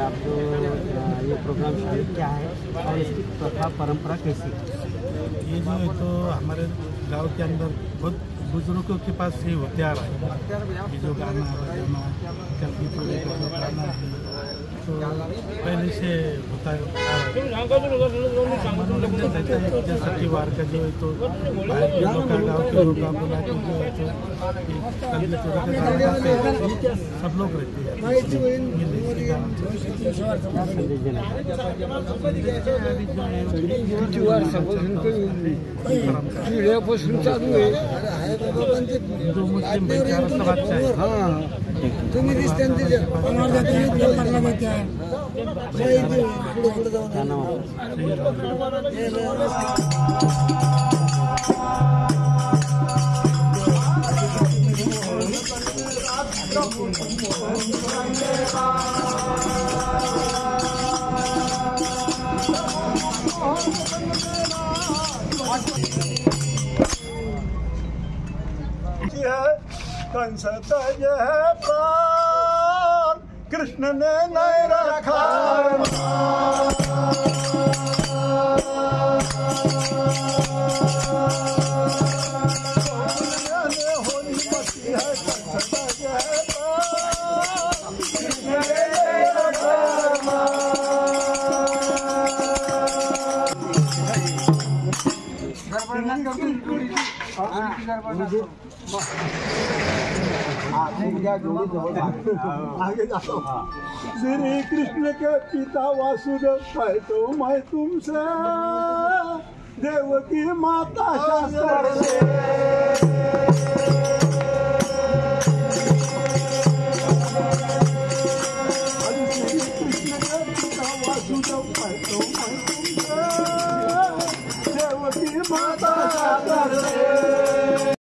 आप जो ये प्रोग्राम शामिल किया है और इसकी प्रथा परंपरा कैसी है? ये जो है तो हमारे गांव के अंदर बहुत बुजुर्गों के पास से होते आ रहा है। ये जो गाना बजाना कभी थोड़े गाना है तो पहले से होता है। मनोरंजन रहता है जैसा त्योहार का जो है तो बाहर के लोग गाँव के लोग बुला के जो है तो सब लोग रहते हैं। हिंदू मुस्लिम भाईचारा सब अच्छा है। हाँ क्या नाम कंस तज है प्राण कृष्ण ने नहीं रखा होली मची है कंस तज है प्राण कृष्ण ने नहीं रखा। आगे जाओ। श्री कृष्ण के पिता वासुदेव कहते मैं तुमसे देवकी माता शास्त्र से श्री कृष्ण के पिता वासुदेव कहते मैं तुमसे देवकी माता शास्त्र से